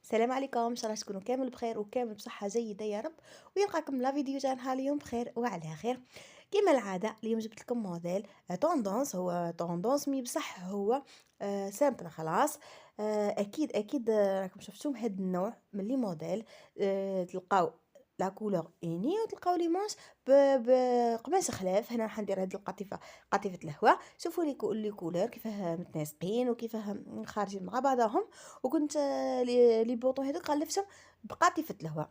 السلام عليكم، ان شاء الله تكونوا كامل بخير وكامل بصحه جيده يا رب. ويلقاكم لا فيديو تاع نهار اليوم بخير وعلى خير. كما العاده اليوم جبت لكم موديل طوندونس، هو طوندونس مي بصح هو سامبل خلاص. اكيد راكم شفتوم هاد النوع من لي موديل. تلقاو لا كولور اني وتلقاو لي مونش بقماش خلاف. هنا راح ندير هاد القطيفه، قطيفه الهواء. شوفوا لي كولور كيفاه متناسقين وكيفاه خارجين مع بعضهم. وكنت لي بوطو هذوك غلفتهم بقطيفه الهواء.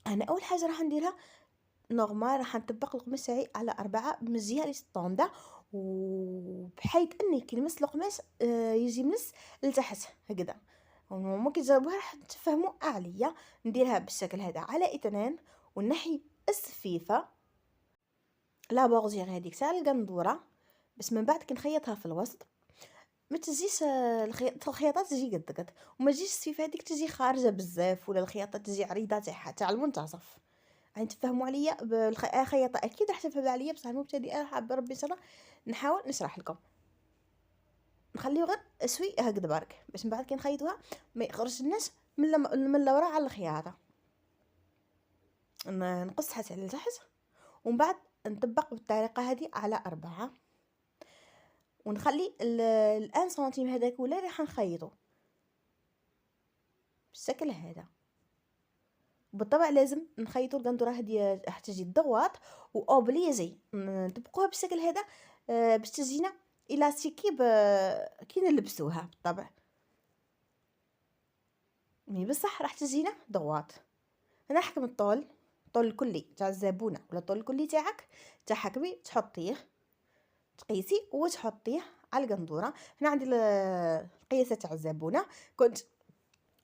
انا اول حاجه راح نديرها نورمال، راح نطبق القماش تاعي على 4 مزيان لي ستوندا، وبحيث اني كي نمس القماش يجي منس لتحت هكذا. ممكن تجربوها راح تفهموا اعليا. نديرها بالشكل هذا على 2، ونحي السفيفه لا بورجير هذيك تاع القندوره، بس من بعد كي نخيطها في الوسط ما تجيش الخياطات تجي قد وما تجيش السفيفه هذيك تجي خارجه بزاف، ولا الخياطه تجي عريضه تاع المنتصف. يعني تفهموا عليا بالخياطه اكيد راح تفهموا عليا، بصح المبتدئه حابه ربي ان نحاول نشرح لكم. نخليه غير اسوي هكذا برك باش من بعد كي نخيطوها ما يخرجش الناس من لورا على الخياطه. نقصها على تحت، ومن بعد نطبق بالطريقه هذه على 4، ونخلي الان سنتيم هذاك ولا راح نخيطه بالشكل هذا. بالطبع لازم نخيطوا القندوره هذه راح تجي الضغط واوبليجي نطبقوها بالشكل هذا باش تجينا الاستيكي كي نلبسوها. بالطبع مي بصح راح تجينا ضغط. انا نحكم الطول الكلي تاع الزبونه ولا الطول الكلي تاعك تحكمي تحطيه، تقيسي وتحطيه على القندوره. هنا عندي القياسه تاع الزبونه، كنت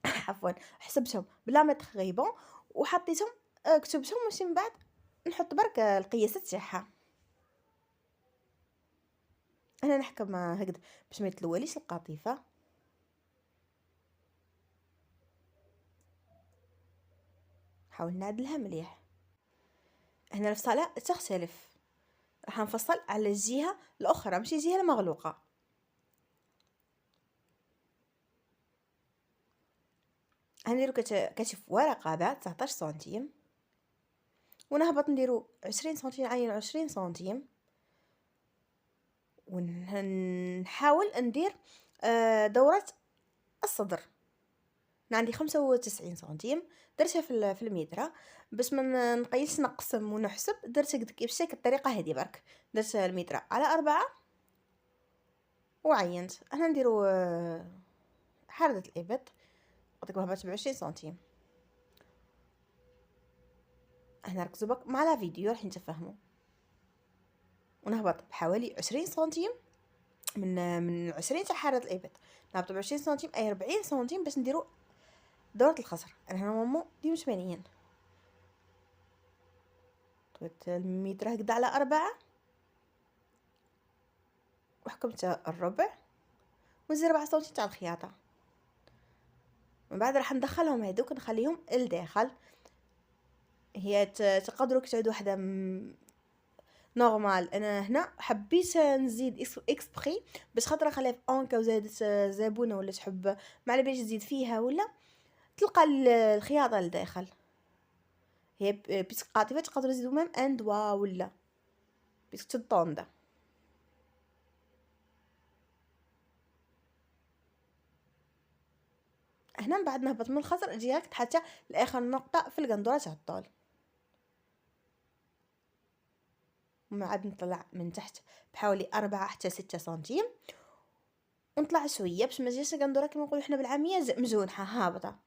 عفوا حسبتهم بلا ما تخيبون وحطيتهم، كتبتهم واش من بعد نحط برك القياسات تاعها. انا نحكم هكذا باش ما يتلواليش القطيفه. حاول نعدلها مليح. هنا الفصاله تختلف، راح نفصل على الجهه الاخرى ماشي الجهه المغلوقه. هنديرو كتف ورقه بعد 19 سنتيم، ونهبط نديرو 20 سنتيم، عين 20 سنتيم، ونحاول ندير دورة الصدر. أنا عندي 95 سنتيم، درتها في المترة باش ما نقيس نقسم ونحسب. درت بشكل الطريقة هذه برك، درت المترة على 4 وعينت. انا نديرو حردة الإبط قلت لكم هبطت ب20 سنتيم. هنا ركزوا بك مع لا فيديو راح تفهموا. ونهبط بحوالي 20 سنتيم من 20 تاع حارة الإبط، نهبطو ب20 سنتيم أي 40 سنتيم باش نديرو دورة الخصر. أنا هنا نورمالمون ديما 80، طويت المتر هكذا على 4 وحكمت الربع ونزيد 4 سنتيم تاع الخياطة. من بعد راح ندخلهم هذوك نخليهم لداخل. هي تقدروا تعود وحده نورمال. انا هنا حبيت نزيد اكسبري باش خاطر خليها في اونكا وزادت زبونه ولا تحب ما على باليش تزيد فيها، ولا تلقى الخياطه لداخل. هي بيسك قاطفه تقدروا تزيدوا ميم ان دوا ولا بيسك تطوندا. هنا من بعد نهبط من الخصر ديريكت حتى لاخر نقطه في القندوره تاع الطول، ومن بعد نطلع من تحت بحوالي 4 حتى 6 سنتيم، ونطلع شويه باش ما تجيش القندوره كما نقولوا حنا بالعاميه مزونحه هابطه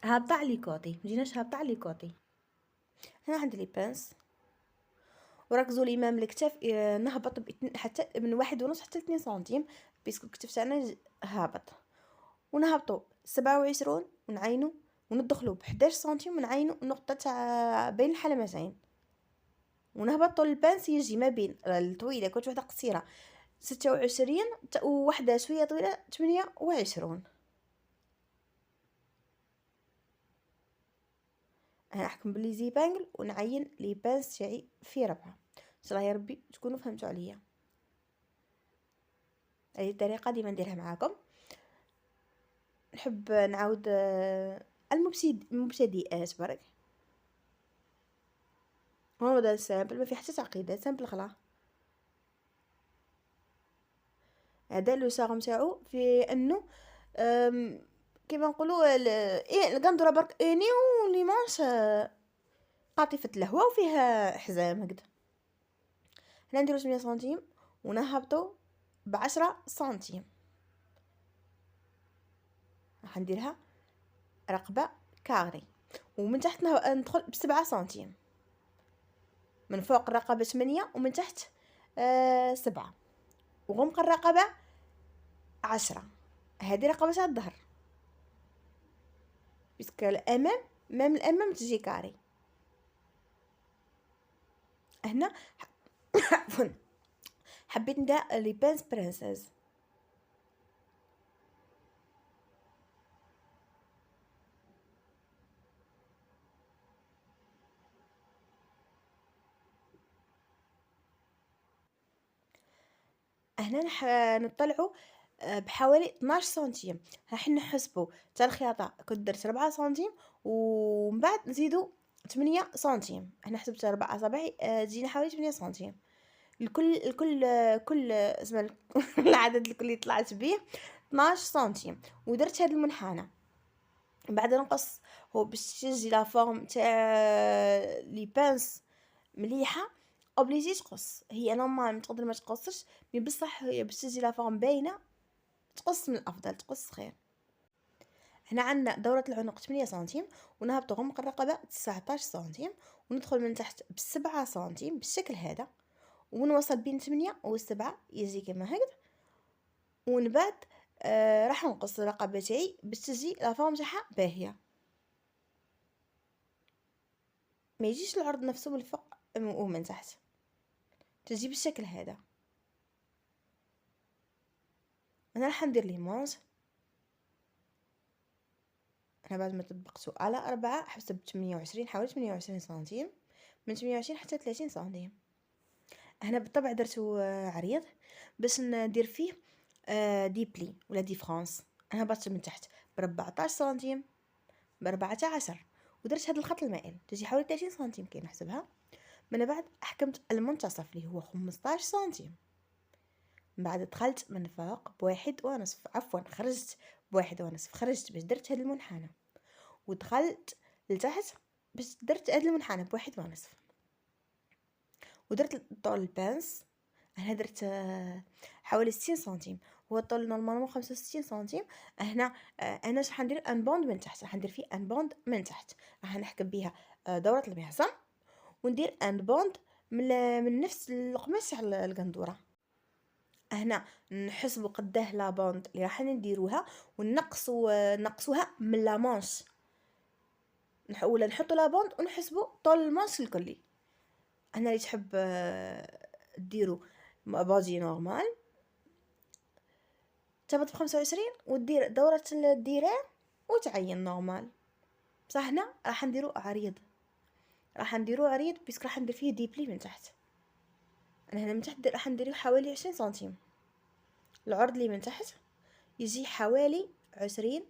على لي كوتي، مجيناش هابطه على لي كوتي. هنا عندي لي بانس، وركزوا لي امام الكتاف نهبط حتى من 1.5 حتى 2 سنتيم بيسكو الكتف تاعنا هابط. ونهبطوا 27 ونعينوا وندخلوا ب11 سنتيم ونعينوا النقطه تاع بين الحلمتين، ونهبطوا البانس يجي ما بين الطويله كنت وحده قصيره 26 وواحده شويه طويله 28. انا احكم بلي زيبانجل ونعين لي بانس تاعي في 4. ان شاء الله يا ربي تكونوا فهمتوا عليا. هذه الطريقه ديما نديرها معاكم. نحب نعاود المبتدئات برك. هو موديل سامبل ما فيه حتى تعقيدات، سامبل خلاص. هذا لو ساغ نتاعو في انه كيما نقولوا القندوره برك اني ولي مانش قاطفه الهواء وفيها حزام هكذا. هنا نديرو 8 سنتيم ونهبطو ب10 سنتيم. راح نديرها رقبه كاري، ومن تحت ندخل ب7 سنتيم. من فوق الرقبه 8 ومن تحت 7، وغمق الرقبه 10. هذه رقبه تاع الظهر، باسكو الامام مام الامام تجي كاري. هنا عفوا حبيت ندير لي بانس برانسيس. هنا نطلعوا بحوالي 12 سنتيم. راح نحسبوا تاع الخياطه كنت درت 4 سنتيم، ومن بعد نزيدوا 8 سنتيم. هنا حسبت 4 اصابع تجينا حوالي 8 سنتيم. كل اسم العدد الكلي طلعت به 12 سنتيم. ودرت هذا المنحنى. بعد نقص هو باش تجي لا فورم تاع لي بانس مليحه، اوبليجي تقص. هي نورمال تقدر ما تقصش، مي بصح هي باش تجي لا فورم باينه تقص من الافضل، تقص خير. هنا عندنا دورة العنق 8 سنتيم، ونهبط غمق الرقبة 19 سنتيم، وندخل من تحت ب7 سنتيم بالشكل هذا، ونوصل بين 8 و7 يجي كما هكذا. ومن بعد راح نقص الرقبة تاعي باش تجي لا فورم تاعها باهيه، ما يجيش العرض نفسه من الفوق ومن تحت، تجي بالشكل هذا. انا راح ندير لي مونج. انا بعد ما طبقته على 4 حسب 28، حوالي 28 سنتيم، من 28 حتى 30 سنتيم. هنا بالطبع درتو عريض باش ندير فيه دي بلي ولا دي فرانس. انا هبطت من تحت ب 14 سنتيم، ب 14، ودرت هذا الخط المائل تجي حوالي 30 سنتيم كي نحسبها. من بعد حكمت المنتصف اللي هو 15 سنتيم. من بعد دخلت من فوق ب1.5، عفوا خرجت ب1.5، خرجت باش درت هذا المنحنى، ودخلت لتحت باش درت هذا المنحنى ب1.5، ودرت طول البانس. انا درت حوالي 60 سنتيم، هو الطول نورمالمون 65 سنتيم. هنا انا راح ندير ان بوند من تحت، راح ندير فيه ان بوند من تحت، راح نحكم بها دوره المعصم، وندير ان بوند من نفس القماش تاع القندوره. هنا نحسبوا قداه لا بوند اللي راح نديروها، ونقصوها من لا مانش، ولا نحطوا لا بوند ونحسبوا طول المانش الكلي. انا اللي تحب ديروا بادي نورمال تبط ب25 ودير دورة الديران وتعين نورمال. بصح هنا راح نديرو عريض، بيسك راح ندير فيه ديبلي من تحت. انا هنا من تحت راح ندير حوالي 20 سنتيم. العرض اللي من تحت يجي حوالي 20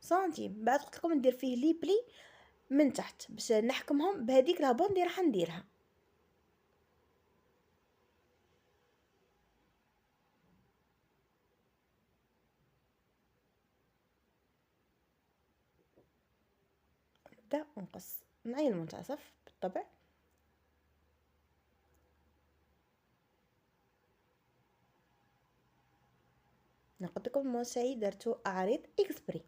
سنتيم. بعد قلت لكم ندير فيه لي بلي من تحت باش نحكمهم بهذيك لابوند اللي راح نديرها. نبدا نقص نعين المنتصف بالطبع. نقول لكم موسعي درتو عريض اكسبري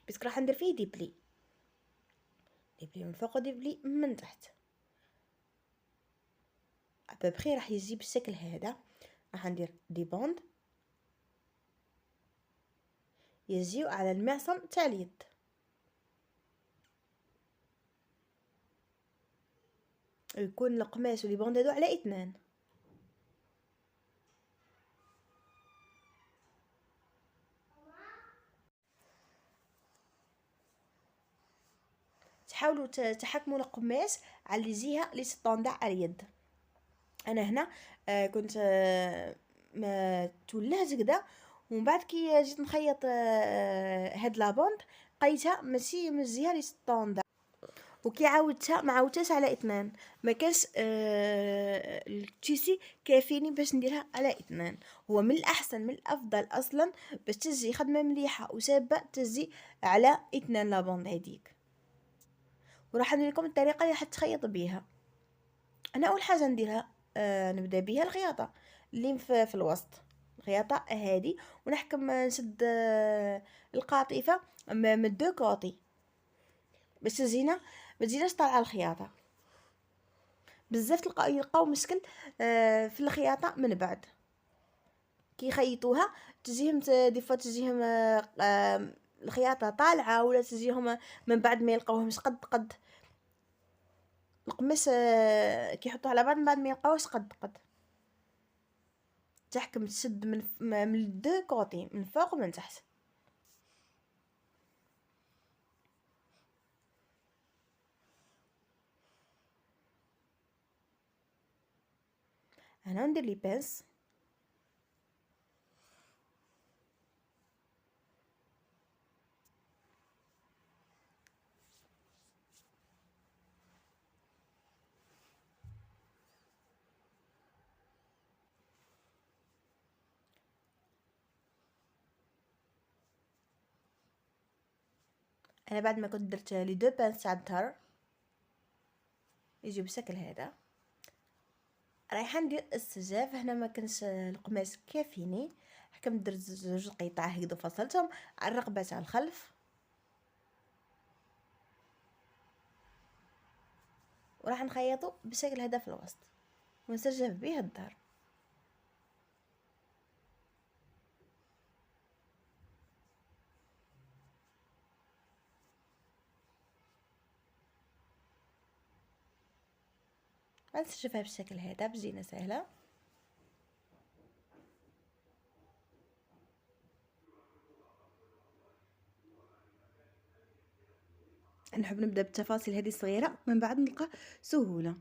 بس راح ندير فيه ديبلي من فوق وديبلي من تحت. ابخي راح يجي بالشكل هذا. راح ندير دي بوند يجيو على المعصم تاع اليد. يكون القماش ولي بوند هادو على 2. تحاولوا تحكموا القماش على الجهه اللي ستوندع على اليد. انا هنا كنت ما تولهت كدا ومن بعد كي جيت نخيط هاد لابوند لقيتها ماشي من الجهه لي ستوندار، وكي عاودتها ما عاودتهاش على اثنان، ما كانش التيسي كافيني باش نديرها على اثنان. هو من الاحسن من الافضل اصلا باش تجي خدمه مليحه وشابه تجي على اثنان لابوند هذيك. وراح ندير لكم الطريقه اللي راح تخيط بيها. انا اول حاجه نديرها نبدا بها الخياطه اللي في الوسط، الخياطه هذه، ونحكم نشد القاطفه من الدو كوتي باش تجينا ما تجيناش طالعه الخياطه. بزاف يلقاو مشكل في الخياطه من بعد كي يخيطوها، تجيهم دي فوا تجيهم الخياطه طالعه، ولا تجيهم من بعد ما يلقاوهمش قد القماش كي يحطوه على بعض من بعد ما يلقاوش قد تحكم تشد من الدو كوتي، من فوق ومن تحت. هنا ندير لي بانس، انا بعد ما كنت درت لي دو بانس تاع الظهر يجي بالشكل هذا، رايحه ندير السجاف. هنا ما كانش القماش كافيني، حكمت درت زوج قطع هكذا فصلتهم على الرقبه تاع الخلف، وراح نخيطو بالشكل هذا في الوسط ونسجف به الظهر. غنسجفها بالشكل هذا بزينه سهله. نحب نبدا بالتفاصيل هذه الصغيره، من بعد نلقى سهوله.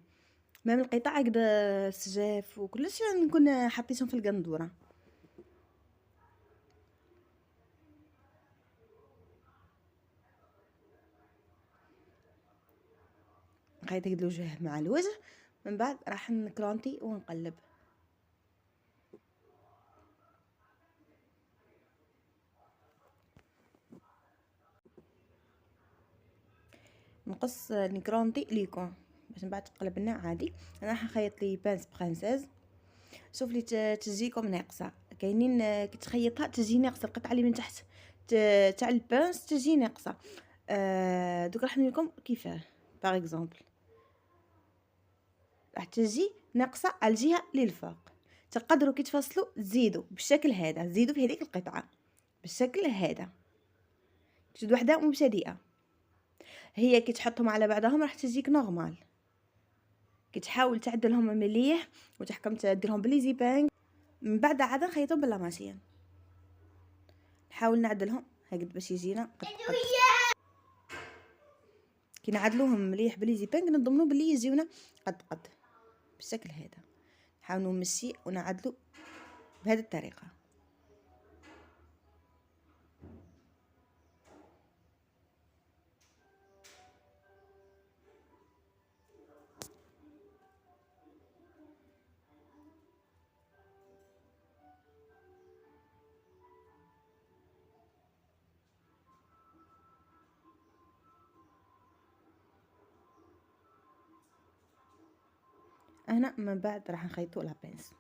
ما من القطع هكذا السجاف وكلش نكون حطيتهم في القندوره. نخيط هكذا الوجه مع الوجه، من بعد راح نكرونتي ونقلب. نقص نكرونتي ليكون باش من بعد تقلب لنا عادي. انا راح نخيط لي بانس برانسيز. شوف لي تجيكم ناقصه، كاينين كي تخيطها تجي ناقصه القطعه اللي من تحت تاع البانس تجي ناقصه. دوك راح ندير لكم كيفاه. باغ اكزومبل راح تجي ناقصه على الجهه للفوق، تقدروا كي تفصلوا تزيدوا بالشكل هذا، تزيدوا في هذيك القطعه بالشكل هذا، تشد وحده مبتدئه. هي كي تحطهم على بعضهم راح تجيك نورمال. كي تحاول تعدلهم مليح وتحكم تديرهم بلي زيبانغ، من بعد عاد نخيطهم بلا ماشين. نحاول نعدلهم هكذا باش يجينا قد كي نعدلوهم مليح بلي زيبانغ نضمنوا بلي يجيونا قد بالشكل هذا. نحاول نمشي ونعدلو بهذه الطريقه. هنا من بعد راح نخيطوا لابنس.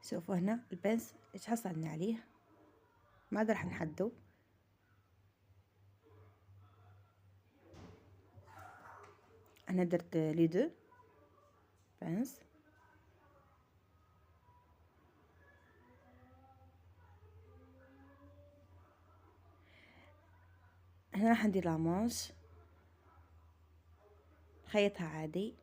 شوفوا هنا البنس اللي تحصلنا عليه، ما راح نحدو. انا درت لي دو بنس هنا راح ندير لامونش، خيطها عادي.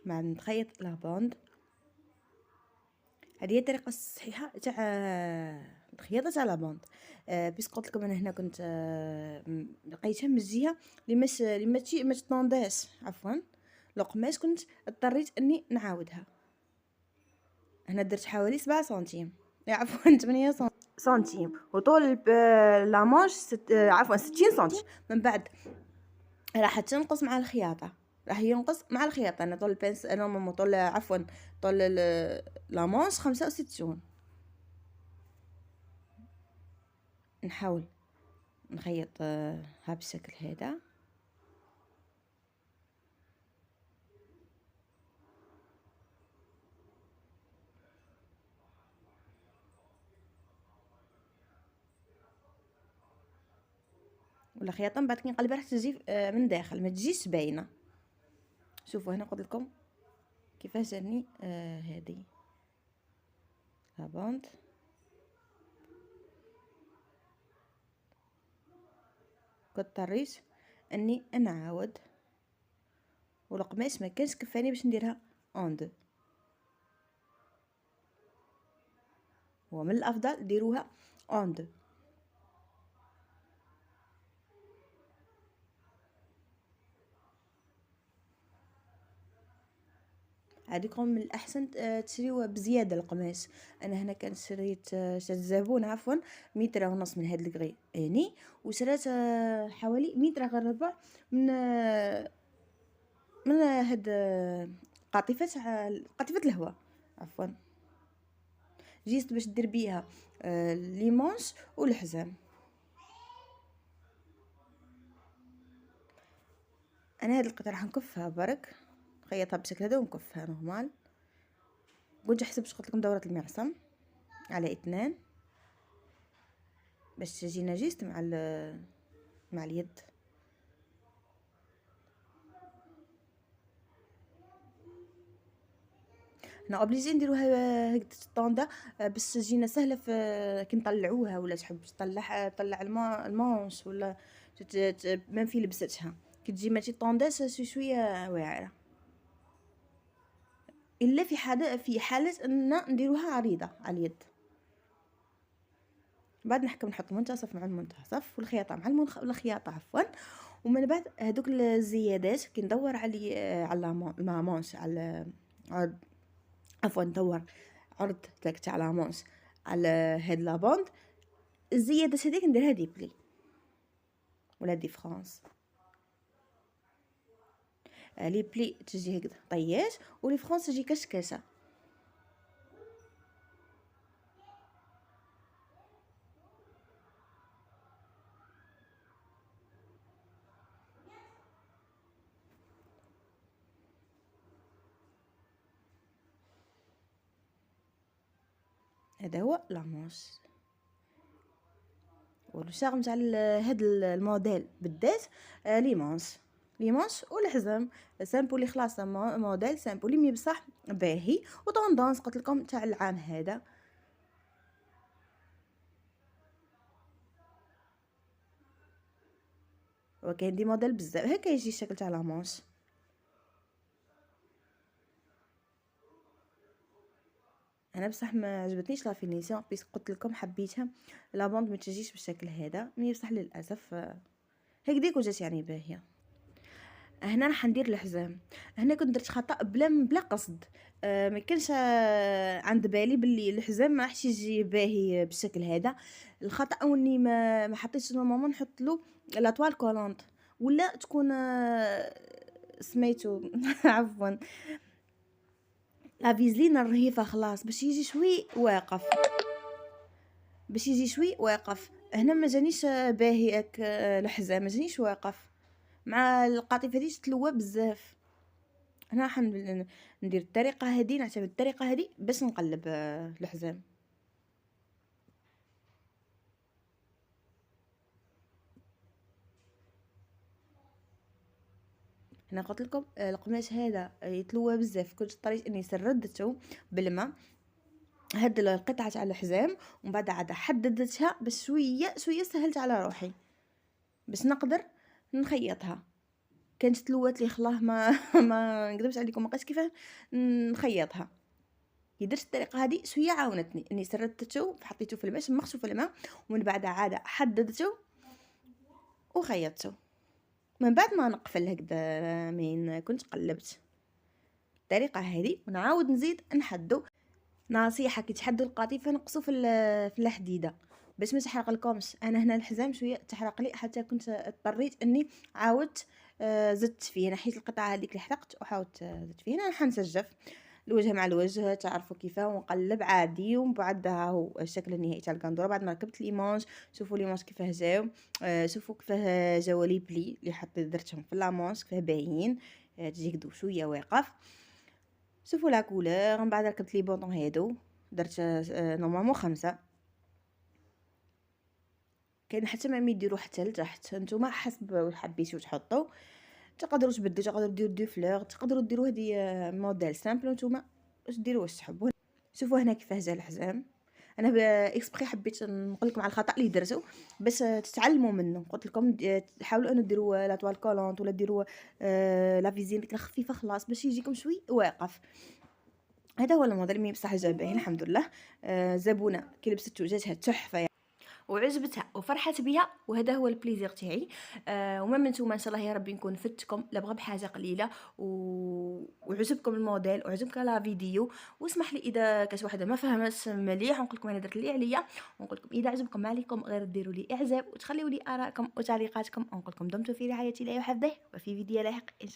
بعد نخيط لابوند. هذه هي الطريقه الصحيحه تاع الخياطه تاع لابوند. بيس قلت لكم انا هنا كنت لقيتها من الجهه اللي ما تطونداش، عفوا القماش، كنت اضطريت اني نعاودها. هنا درت حوالي 7 سنتيم، عفوا 8 سنتيم، وطول لامونش عفوا 60 سنتيم. من بعد راح تنقص مع الخياطه، راح ينقص مع الخياطه. انا طول البنس انا طول عفوا طول لامونش 65. نحاول نخيط ها بالشكل هذا. والخياطه من بعد كي نقلبها راح تجي من داخل، ما تجيش باينه. شوفوا هنا قلت لكم كيفاش جاني هذه لابوند. كنت اضطريت اني نعاود، والقماش ما كانش كفاني باش نديرها اون دو. هو من الافضل ديروها اون دو. هذيكم من الاحسن تشريوه بزياده القماش. انا هنا كانت شريت شات الزبون عفوا متر ونص من هاد الكغي اني، وشريت حوالي متر غير ربع من هاد قطيفه الهواء عفوا، جيت باش دير بيها ليمونش والحزام. انا هاد القطعه راح نكفها برك، خيطها بشكل هذا ونكفها نورمال. قلت حسب باش قلت لكم دوره المعصم على 2 باش تجينا جيست مع اليد. حنا اوبليجي نديروها هكذا الطوندا باش تجينا سهله في كي نطلعوها، ولا تحب تطلع المونش ولا ما في لبستها كي تجي ماشي طونداس شويه واعره، الا في حاله ان نديروها عريضه على اليد. بعد نحكم نحط المنتصف مع المنتصف والخياطه مع الخياطه عفوا. ومن بعد هذوك الزيادات كي ندور على مانش على عفوا ندور عرض تاع لامونش على هاد لابوند، الزياده هذيك نديرها دي بلي ولا دي فرانس. لي بلي تجي هكذا طيات، ولي فرانس تجي كشكشه. هذا هو لامونش. والشغل تاع هاد الموديل بالذات ليمونش والحزام سامبولي خلاص، موديل سامبولي مي بصح باهي وطوندونس قلت لكم تاع العام هذا. وكاين دي موديل بزاف هكا يجي الشكل تاع لامونش. انا بصح ما عجبتنيش لا فينيسيون، بيس قلت لكم حبيتها لابوند ما تجيش بالشكل هذا، مي بصح للاسف هكذيك وجات يعني باهيه. هنا راح ندير الحزام. هنا كنت درت خطا بلا قصد. ما كانش عند بالي باللي الحزام ما راحش يجي باهي بالشكل هذا. الخطا اني ما حطيتش نورمالمون نحط له لاطوال كولونت، ولا تكون سميتو عفوا لا فيزلين الرهيفه خلاص باش يجي شوي واقف، هنا ما جانيش باهي الحزام ما جانيش واقف مع القطيفه دي تلوى بزاف. انا راح ندير الطريقه هذه، نعتمد الطريقه هذه باش نقلب الحزام. هنا قلت لكم القماش هذا يتلوى بزاف، كنت اضطريت اني سردته بالماء، هاد القطعه تاع الحزام، ومن بعد عاد حددتها بس شويه شويه سهلت على روحي باش نقدر نخيطها. كانت تلوات لي خلاه ما نكذبش عليكم ما بقيتش كيفاه نخيطها. كي درت الطريقه هذه شويه عاونتني اني سردته حطيته في الماء، شمختو في الماء، ومن بعد عاد حددته وخيطته. من بعد ما نقفل هكذا من كنت قلبت الطريقه هذه، ونعاود نزيد نحدو. نصيحه كي تحدوا القطيفه نقصوا في الحديده باش ما تحرق لكمش. انا هنا الحزام شويه تحرق لي، حتى كنت اضطريت اني عاودت زدت فيه، نحيت القطعه هذيك اللي حرقت وحاولت زدت فيه. هنا حنسجف الوجه مع الوجه تعرفوا كيفاه، ونقلب عادي. ومن بعد ها هو الشكل النهائي تاع القندوره بعد ما ركبت ليمونج. شوفوا ليمونج كيفاه جاو، شوفوا كيفاه جاوا لي بلي اللي حطيت درتهم في لامونج كيفاه باين، تجي كدو شويه واقف. شوفوا لا كولور. من بعد ركبت لي بوطون هادو، درت نورمالمون 5. كاين حتى ما يديروا حتى لتحت، نتوما حسب واش حبيتو تحطوا. تقدروا تبدلوا، تقدروا ديروا دو فلور، تقدروا ديروا هذه موديل سامبل، نتوما واش ديروا واش تحبوا. شوفوا هنا كيفاه جا الحزام. انا اكسبري حبيت نقول لكم على الخطا اللي درتو باش تتعلموا منه. قلت لكم حاولوا انه ديروا لا توال كولونت ولا ديروا لا فيزين ديك الخفيفه خلاص باش يجيكم شوي واقف. هذا هو الموديل مي بصح جا باهي الحمد لله. زبونه كي لبسته جاتها تحفه يعني، وعجبتها وفرحت بها، وهذا هو البليزير تاعي. وما نتوما ان شاء الله يا ربي نكون فدتكم لا بغى بحاجه قليله وعجبكم الموديل وعجبك لا فيديو. واسمح لي اذا كاش واحده ما فهمتش مليح، ونقول لكم انا درت اللي عليا، ونقول لكم اذا عجبكم ما عليكم غير ديروا لي اعجاب وتخليوا لي ارائكم وتعليقاتكم، ونقول لكم دمتم في رعايه الله وحفظه، وفي فيديو لاحق ان شاء الله.